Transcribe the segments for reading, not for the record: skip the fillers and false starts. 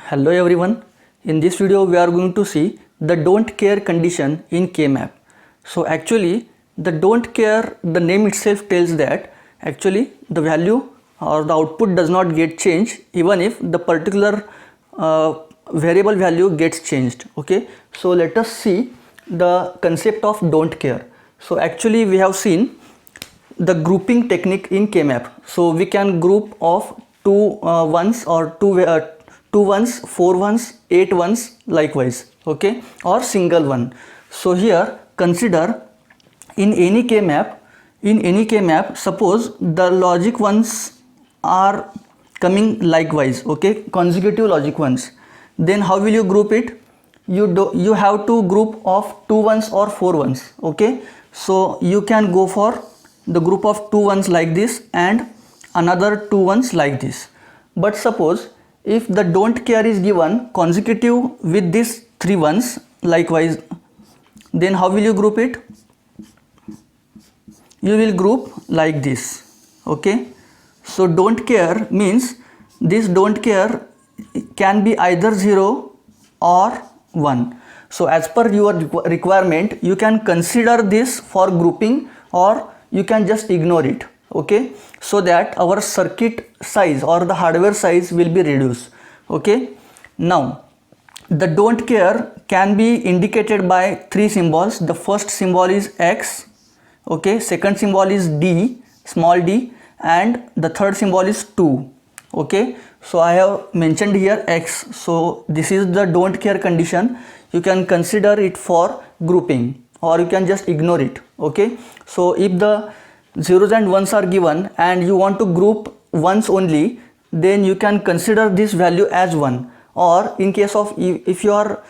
Hello everyone. In this video we are going to see the don't care condition in K-map. So actually the don't care, the name itself tells that actually the value or the output does not get changed even if the particular variable value gets changed. Okay, so let us see the concept of don't care. So actually we have seen the grouping technique in K-map. So we can group of two ones or two ones, four ones, eight ones likewise, okay, or single one. So here consider in any K-map, suppose the logic ones are coming likewise, okay, consecutive logic ones. Then how will you group it? You have to group of two ones or four ones, okay. So you can go for the group of two ones like this and another two ones like this. But suppose if the don't care is given consecutive with these three ones likewise, then how will you group it? You will group like this, okay. So don't care means this don't care can be either 0 or 1. So as per your requirement you can consider this for grouping or you can just ignore it, okay, so that our circuit size or the hardware size will be reduced, okay. Now the don't care can be indicated by three symbols. The first symbol is X, okay, second symbol is D, small d, and the third symbol is 2, okay. So I have mentioned here X. So this is the don't care condition. You can consider it for grouping or you can just ignore it, okay. So if the zeros and ones are given and you want to group ones only, then you can consider this value as 1, or in case of if you are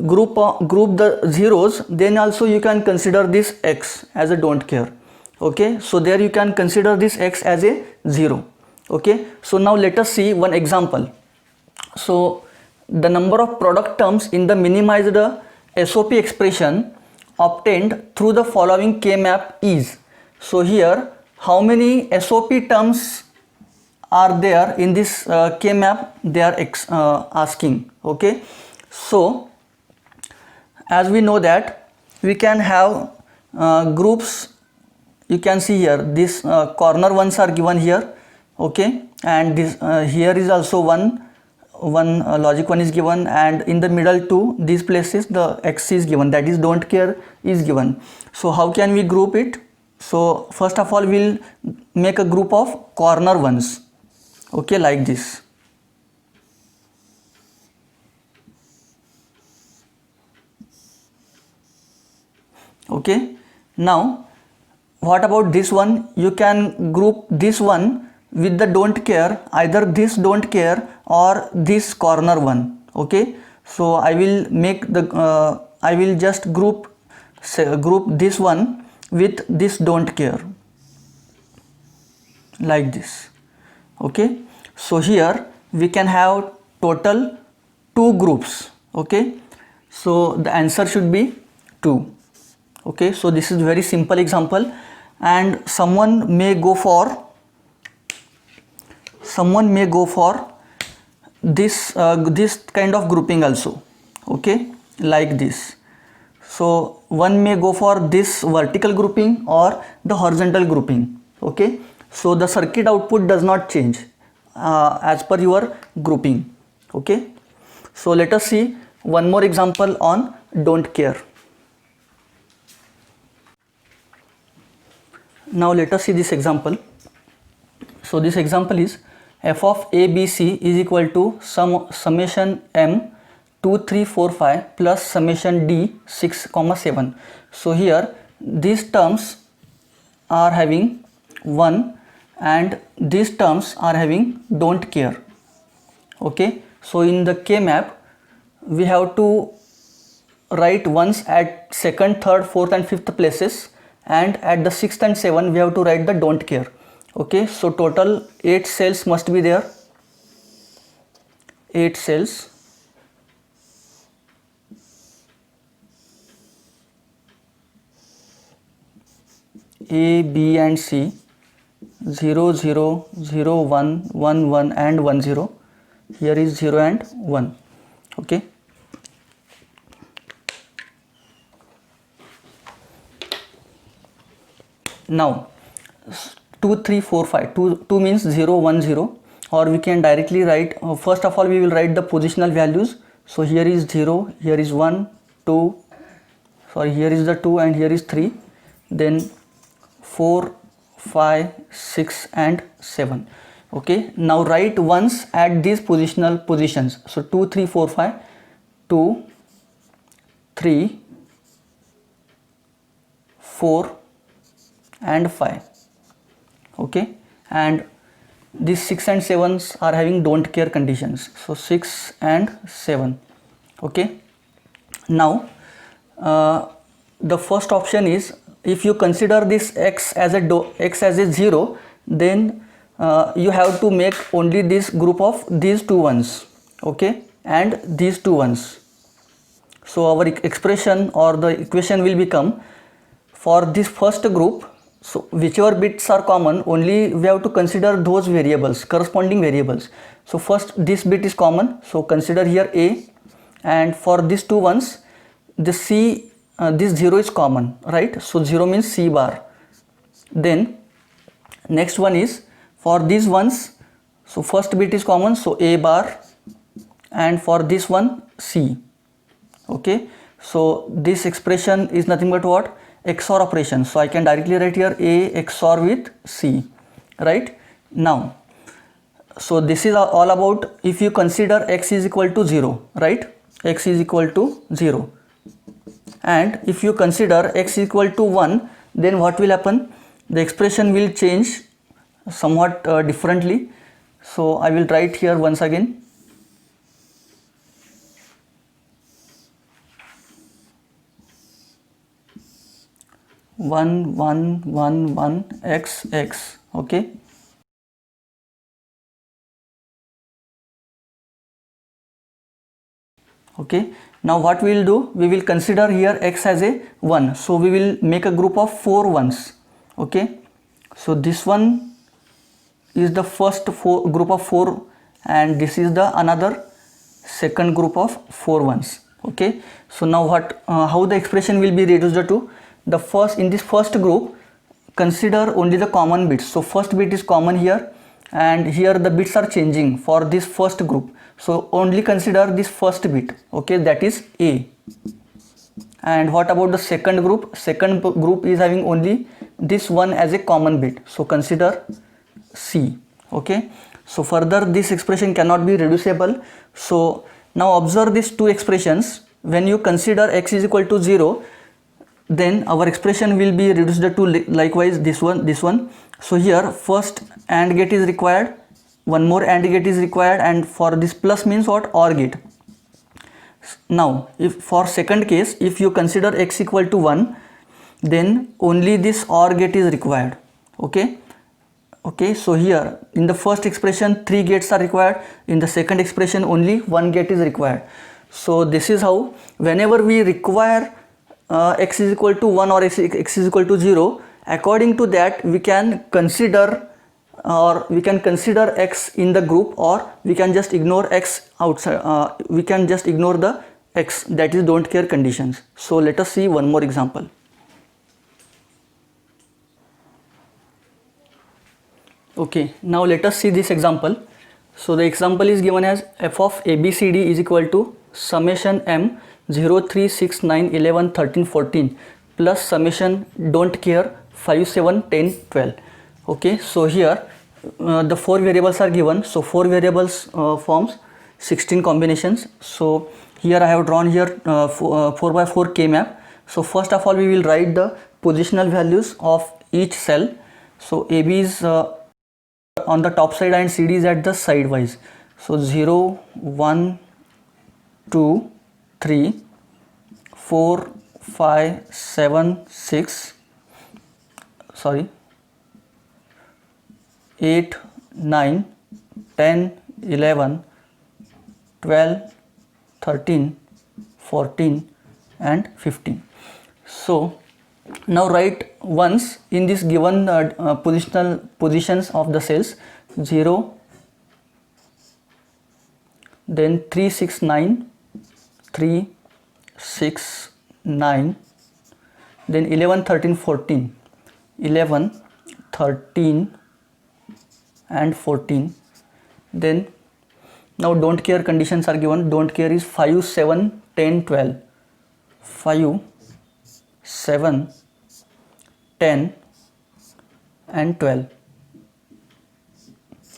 group the zeros, then also you can consider this X as a don't care, okay. So there you can consider this X as a 0, okay. So now let us see one example. So the number of product terms in the minimized SOP expression obtained through the following K-map is. So here how many SOP terms are there in this K-map they are asking, okay. So as we know that we can have groups. You can see here this corner ones are given here, okay, and this here is also one logic one is given, and in the middle two these places the X is given, that is don't care is given. So how can we group it? So first of all we'll make a group of corner ones, okay, like this, okay. Now what about this one? You can group this one with the don't care, either this don't care or this corner one, okay. So I will make the I will just group this one with this don't care like this, okay. So here we can have total two groups, okay. So the answer should be 2, okay. So this is very simple example, and someone may go for this this kind of grouping also, okay, like this. So one may go for this vertical grouping or the horizontal grouping, okay. So the circuit output does not change as per your grouping, okay. So let us see one more example on don't care. Now let us see this example. So this example is f of ABC is equal to summation m 2 3 4 5 plus summation d 6 7. So here these terms are having 1 and these terms are having don't care, okay. So in the K-map we have to write ones at second, third, fourth and fifth places, and at the sixth and seventh we have to write the don't care, okay. So total 8 cells must be there, 8 cells, A, B and C, 0 0 0 1 1 1 and 1 0, here is 0 and 1. Okay. Now 2 3 4 5, 2 means 0 1 0, or we can directly write, first of all we will write the positional values. So here is 0, here is 1, 2, sorry, here is the 2 and here is 3, then 4 5 6 and 7. Okay, now write ones at these positional positions. So 2 3 4 5, 2 3 4 and 5. Okay, and these 6 and 7s are having don't care conditions. So 6 and 7. Okay, now the first option is, if you consider this x as a 0, then you have to make only this group of these two ones, okay, and these two ones. So our expression or the equation will become, for this first group, so whichever bits are common, only we have to consider those variables, corresponding variables. So first this bit is common, so consider here a, and for these two ones, the c, this 0 is common, right? So 0 means c bar. Then next one is for these ones, so first bit is common, so a bar, and for this one c. Okay, so this expression is nothing but what? XOR operation. So I can directly write here a XOR with c, right? Now, so this is all about if you consider x is equal to 0, right? X is equal to 0, and if you consider x is equal to 1, then what will happen? The expression will change somewhat differently. So I will write here once again, 1 1 1 1 x x. Okay, okay, now what we will do, we will consider here x as a 1, so we will make a group of 4 ones. Okay, so this one is the first group of 4, and this is the another second group of 4 ones. Okay, so now what, how the expression will be reduced to, the first, in this first group, consider only the common bits. So first bit is common here, and here the bits are changing for this first group, so only consider this first bit, okay, that is a. And what about the second group? Second group is having only this one as a common bit, so consider c. Okay, so further this expression cannot be reducible. So now observe these two expressions. When you consider x is equal to 0, then our expression will be reduced to likewise this one. So here first AND gate is required, one more AND gate is required, and for this plus means what? OR gate. Now if for second case, if you consider x equal to 1, then only this OR gate is required. Okay, okay, so here in the first expression 3 gates are required, in the second expression only 1 gate is required. So this is how, whenever we require x is equal to 1 or x is equal to 0, according to that we can consider, or we can consider x in the group, or we can just ignore x outside, we can just ignore the x, that is don't care conditions. So let us see one more example. Okay, now let us see this example. So the example is given as f of ABCD is equal to summation m 0 3 6 9 11 13 14 plus summation don't care 5 7 10 12. Okay, so here the 4 variables are given, so 4 variables forms 16 combinations. So here I have drawn here 4 by 4 K map. So first of all we will write the positional values of each cell. So AB is on the top side and CD is at the sidewise. So 0 1 2 3 4 5 7 6, sorry, 8 9 10 11 12 13 14 and 15. So now write ones in this given positional positions of the cells 0 then 3 6 9, 3 6 9, then 11 13 14, 11 13 and 14. Then now don't care conditions are given. Don't care is 5 7 10 12, 5 7 10 and 12.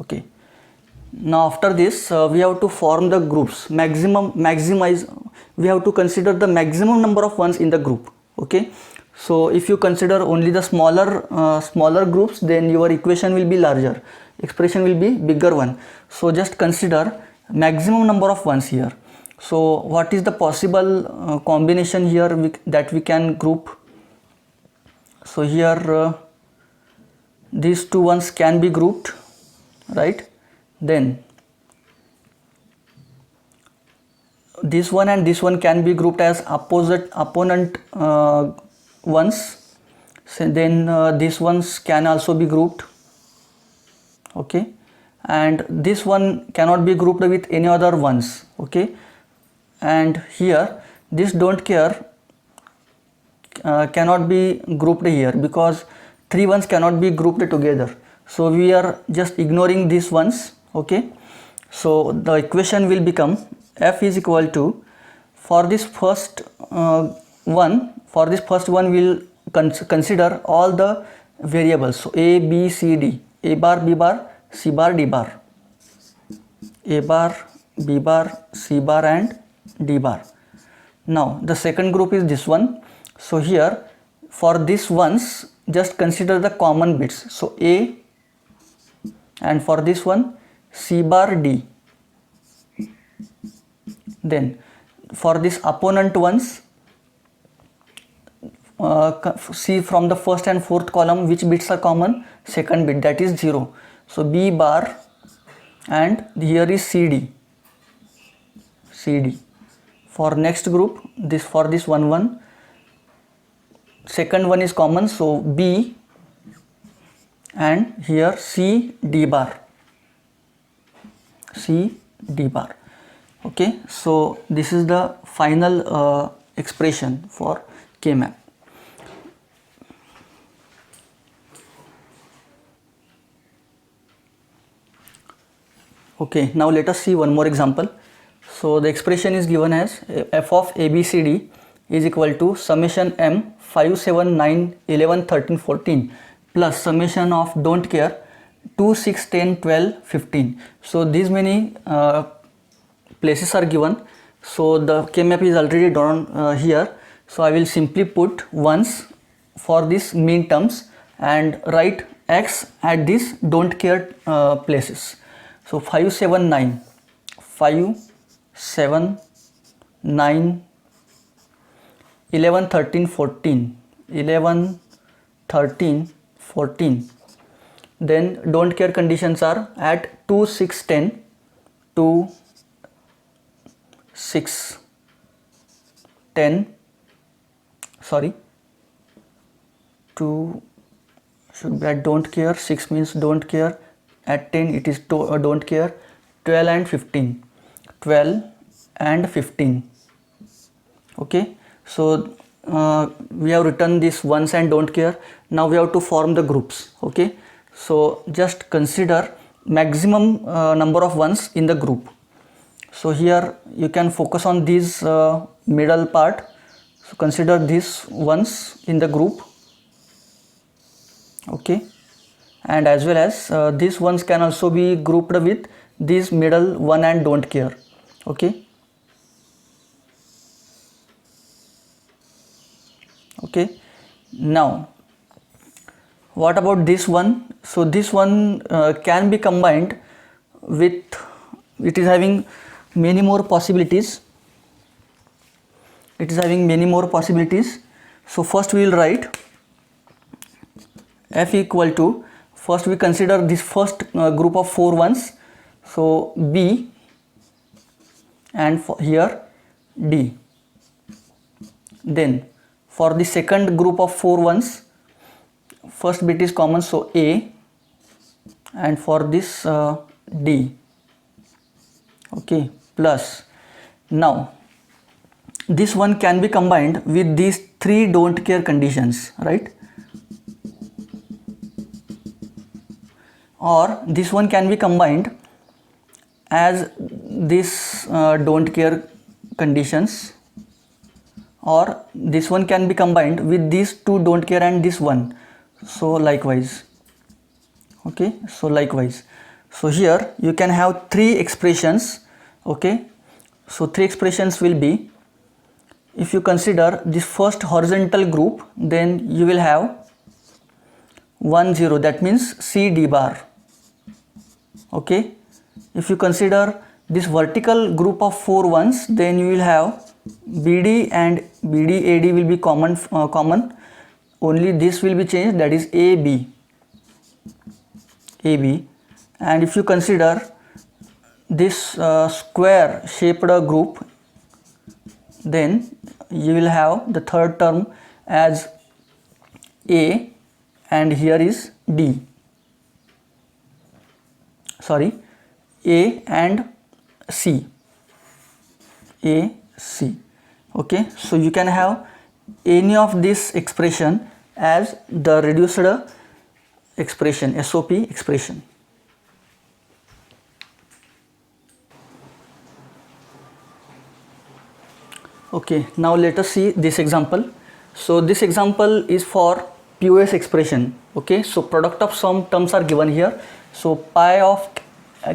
Okay, now after this we have to form the groups. Maximize, we have to consider the maximum number of ones in the group. Okay, so if you consider only the smaller groups, then your equation will be larger, expression will be bigger one. So just consider maximum number of ones here. So what is the possible combination here that we can group? So here these two ones can be grouped, right? Then this one and this one can be grouped as opponent ones. So then these ones can also be grouped. Okay, and this one cannot be grouped with any other ones. Okay, and here this don't care cannot be grouped here because three ones cannot be grouped together. So we are just ignoring these ones. Okay, so the equation will become f is equal to, for this first one we'll consider all the variables. So a b c d, a bar b bar c bar d bar, a bar b bar c bar and d bar. Now the second group is this one. So here for these ones just consider the common bits. So a, and for this one c bar d. Then for this opponent ones, see from the first and fourth column which bits are common. Second bit, that is 0. So b bar, and here is cd. For next group, for this 1 1, second one is common, so b, and here c d bar. Okay, so this is the final expression for K-map. Okay, now let us see one more example. So the expression is given as f of ABCD is equal to summation m 5 7 9 11 13 14 plus summation of don't care 2 6 10 12 15. So these many places are given. So the K-map is already drawn here. So I will simply put ones for these mean terms and write x at these don't care places. So 5 7 9, 5 7 9, 11 13 14, 11 13 14. Then don't care conditions are at 2 6 10, 2 6 10, sorry, 2 should be at don't care, 6 means don't care, at 10 it is don't care, 12 and 15, 12 and 15. Okay, so we have written this ones and don't care. Now we have to form the groups. Okay, so just consider maximum number of ones in the group. So here you can focus on this middle part. So consider these ones in the group. Okay, and as well as these ones can also be grouped with this middle one and don't care. Okay, now what about this one? So this one can be combined with, it is having many more possibilities. So first we will write f equal to, first we consider this first group of 4 ones. So b, and here d. Then for the second group of 4 ones, first bit is common, so a, and for this d. Okay, plus. Now this one can be combined with these three don't care conditions, right? Or this one can be combined as this don't care conditions, or this one can be combined with these two don't care and this one. So likewise, okay, so likewise. So here you can have three expressions, okay. So three expressions will be, if you consider this first horizontal group, then you will have 1 0, that means C D bar, okay. If you consider this vertical group of 4 ones, then you will have BD and BD AD will be common, only this will be changed, that is AB. And if you consider this square shaped group, then you will have the third term as A, and here is D, sorry, A and C, A, C, okay. So you can have any of this expression as the reduced expression, SOP expression. Okay, now let us see this example. So this example is for POS expression, okay. So product of sum terms are given here. So pi of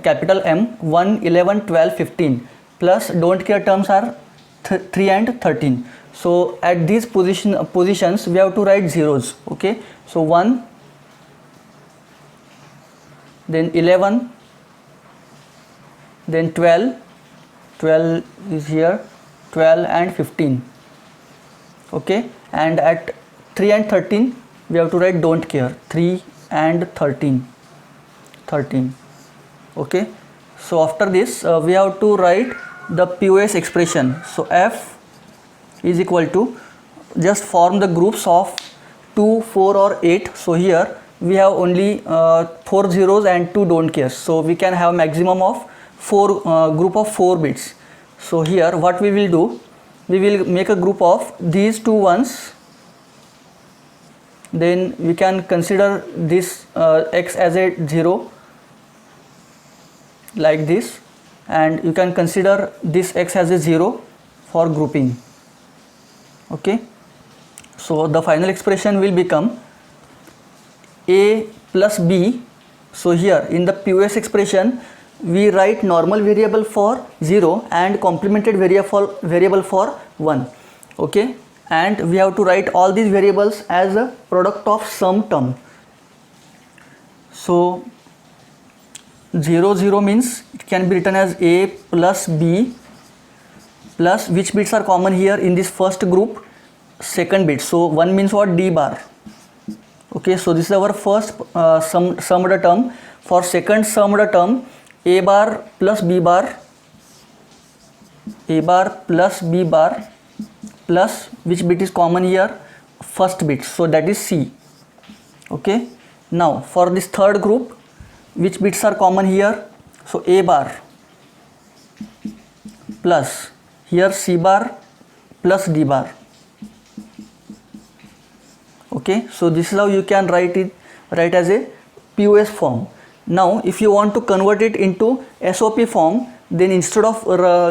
capital M 1, 11, 12, 15 plus don't care terms are 3 and 13. So at these positions we have to write zeros, okay. So 1, then 11, then 12 is here, 12 and 15, okay. And at 3 and 13 we have to write don't care, 3 and 13, okay. So after this we have to write the POS expression. So F is equal to, just form the groups of 2, 4 or 8. So here we have only 4 zeros and 2 don't care, so we can have maximum of 4 group of 4 bits. So here what we will do, we will make a group of these two ones, then we can consider this X as a 0 like this, and you can consider this X as a 0 for grouping, okay. So the final expression will become A plus B. So here in the POS expression we write normal variable for 0 and complemented variable for 1, okay. And we have to write all these variables as a product of sum term. So 0 0 means it can be written as A plus B plus, which bits are common here in this first group, second bit. So 1 means what, D bar, okay. So this is our first summed term. For second summed term, A bar plus B bar, A bar plus B bar plus, which bit is common here, first bit, so that is C, okay. Now for this third group, which bits are common here, so A bar plus, here C bar plus D bar, okay. So this is how you can write as a POS form. Now if you want to convert it into SOP form, then instead of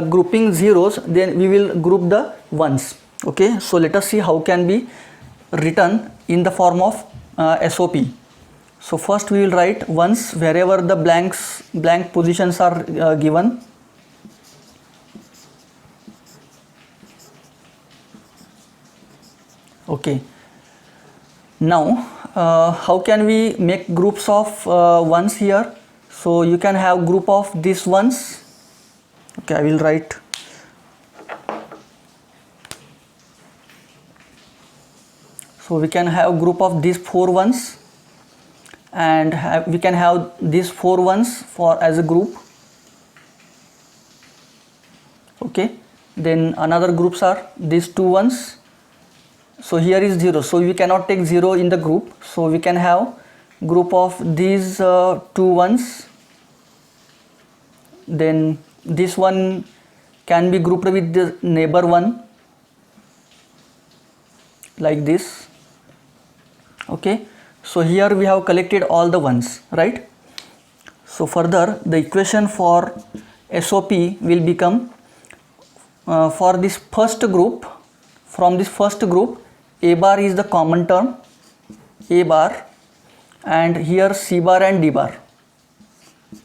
grouping zeros, then we will group the ones, okay. So let us see how can be written in the form of SOP. So first we will write ones wherever the blank positions are given. Okay. Now how can we make groups of ones here? So you can have group of these ones. Okay, I will write. So we can have group of these 4 ones, and we can have these 4 ones for as a group, okay. Then another groups are these 2 ones. So here is 0, so we cannot take 0 in the group, so we can have group of these 2 ones. Then this one can be grouped with the neighbor 1 like this. Okay, so here we have collected all the ones, right? So further the equation for SOP will become for this first group, from this first group A bar is the common term, A bar, and here C bar and D bar,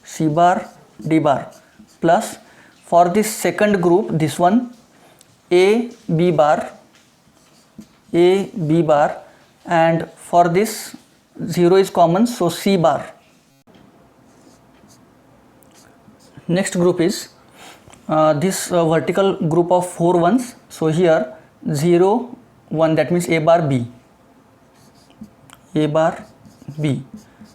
C bar, D bar, plus for this second group, this one A, B bar, A, B bar, and for this 0 is common, so C bar. Next group is this vertical group of 4 ones, so here 0, 1, that means A bar, B, A bar, B,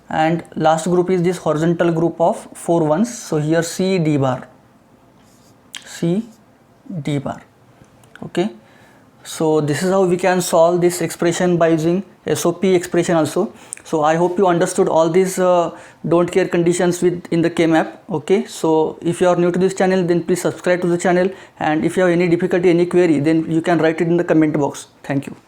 and last group is this horizontal group of 4 ones, so here C, D bar, C, D bar. Okay, so this is how we can solve this expression by using SOP expression also. So I hope you understood all these don't care conditions in the K-map. Okay, so if you are new to this channel, then please subscribe to the channel, and if you have any difficulty, any query, then you can write it in the comment box. Thank you.